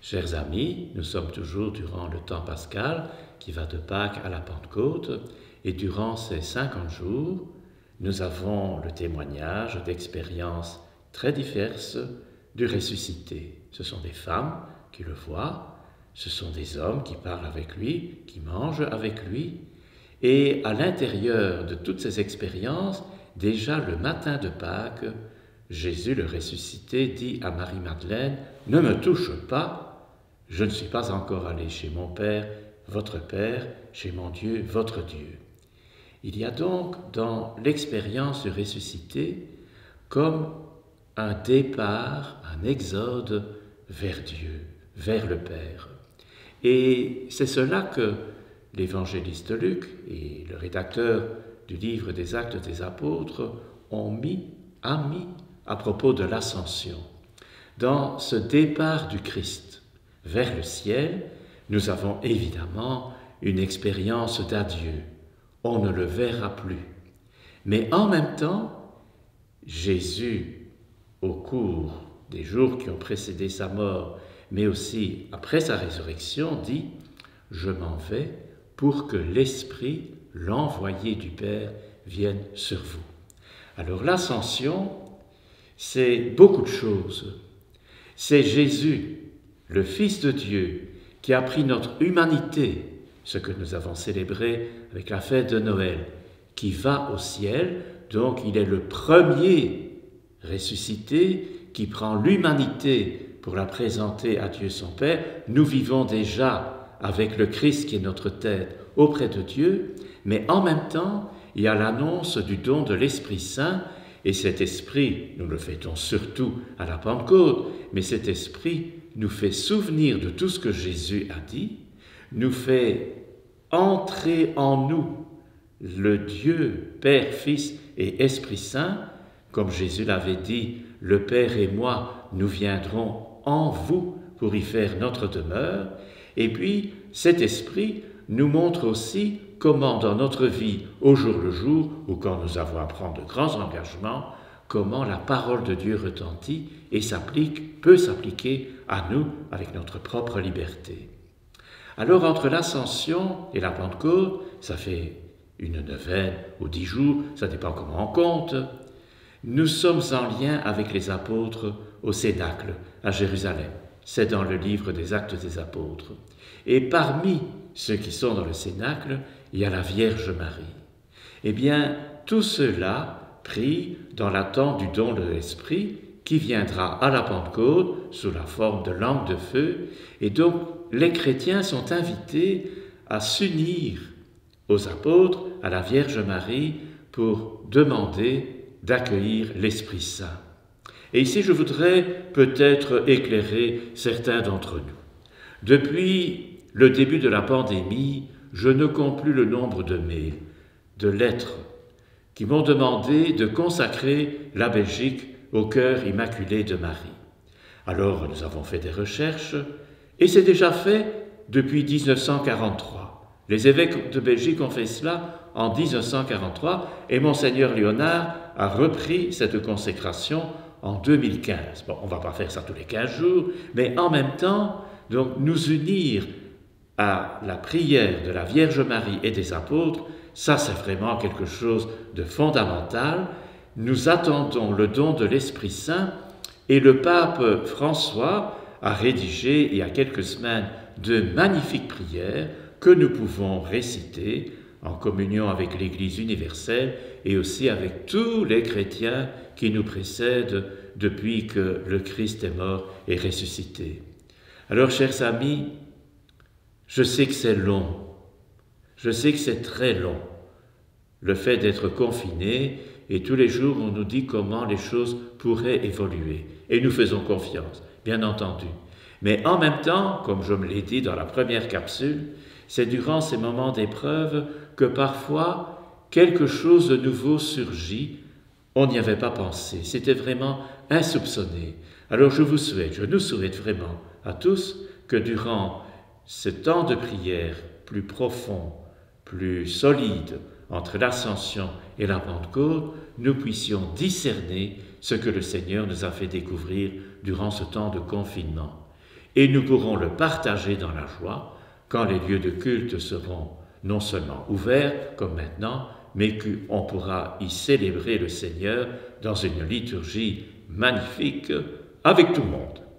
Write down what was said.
Chers amis, nous sommes toujours durant le temps pascal qui va de Pâques à la Pentecôte, et durant ces 50 jours, nous avons le témoignage d'expériences très diverses du ressuscité. Ce sont des femmes qui le voient, ce sont des hommes qui parlent avec lui, qui mangent avec lui, et à l'intérieur de toutes ces expériences, déjà le matin de Pâques, Jésus le ressuscité dit à Marie-Madeleine « Ne me touche pas, je ne suis pas encore allé chez mon Père, votre Père, chez mon Dieu, votre Dieu. » Il y a donc dans l'expérience du ressuscité comme un départ, un exode vers Dieu, vers le Père. Et c'est cela que l'évangéliste Luc et le rédacteur du livre des Actes des Apôtres a mis à propos de l'ascension. Dans ce départ du Christ vers le ciel, nous avons évidemment une expérience d'adieu. On ne le verra plus. Mais en même temps, Jésus, au cours des jours qui ont précédé sa mort, mais aussi après sa résurrection, dit « Je m'en vais pour que l'Esprit, l'envoyé du Père, vienne sur vous. » Alors l'ascension, c'est beaucoup de choses. C'est Jésus, le Fils de Dieu, qui a pris notre humanité, ce que nous avons célébré avec la fête de Noël, qui va au ciel, donc il est le premier ressuscité qui prend l'humanité pour la présenter à Dieu son Père. Nous vivons déjà avec le Christ qui est notre tête auprès de Dieu, mais en même temps, il y a l'annonce du don de l'Esprit Saint, et cet Esprit, nous le fêtons surtout à la Pentecôte, mais cet Esprit nous fait souvenir de tout ce que Jésus a dit, nous fait entrer en nous le Dieu, Père, Fils et Esprit Saint, comme Jésus l'avait dit, le Père et moi, nous viendrons en vous pour y faire notre demeure. Et puis, cet Esprit nous montre aussi comment dans notre vie, au jour le jour, ou quand nous avons à prendre de grands engagements, comment la parole de Dieu retentit et peut s'appliquer à nous avec notre propre liberté. Alors, entre l'Ascension et la Pentecôte, ça fait une neuvaine ou 10 jours, ça dépend comment on compte, nous sommes en lien avec les apôtres au Cénacle, à Jérusalem. C'est dans le livre des Actes des Apôtres. Et parmi ceux qui sont dans le Cénacle, il y a la Vierge Marie. Eh bien, tout cela pris dans l'attente du don de l'Esprit qui viendra à la Pentecôte sous la forme de langue de feu. Et donc, les chrétiens sont invités à s'unir aux apôtres, à la Vierge Marie, pour demander d'accueillir l'Esprit Saint. Et ici, je voudrais peut-être éclairer certains d'entre nous. Depuis le début de la pandémie, je ne compte plus le nombre de mails, de lettres, qui m'ont demandé de consacrer la Belgique au cœur immaculé de Marie. Alors, nous avons fait des recherches, et c'est déjà fait depuis 1943. Les évêques de Belgique ont fait cela en 1943, et Monseigneur Léonard a repris cette consécration en 2015. Bon, on ne va pas faire ça tous les 15 jours, mais en même temps, donc, nous unir à la prière de la Vierge Marie et des apôtres, ça c'est vraiment quelque chose de fondamental. Nous attendons le don de l'Esprit Saint, et le pape François a rédigé il y a quelques semaines de magnifiques prières que nous pouvons réciter en communion avec l'Église universelle et aussi avec tous les chrétiens qui nous précèdent depuis que le Christ est mort et ressuscité. Alors, chers amis, je sais que c'est long, je sais que c'est très long, le fait d'être confiné, et tous les jours on nous dit comment les choses pourraient évoluer, et nous faisons confiance, bien entendu. Mais en même temps, comme je me l'ai dit dans la première capsule, c'est durant ces moments d'épreuve que parfois quelque chose de nouveau surgit, on n'y avait pas pensé, c'était vraiment insoupçonné. Alors je nous souhaite vraiment à tous que durant ce temps de prière plus profond, plus solide entre l'Ascension et la Pentecôte, nous puissions discerner ce que le Seigneur nous a fait découvrir durant ce temps de confinement. et nous pourrons le partager dans la joie quand les lieux de culte seront non seulement ouverts comme maintenant, mais qu'on pourra y célébrer le Seigneur dans une liturgie magnifique avec tout le monde.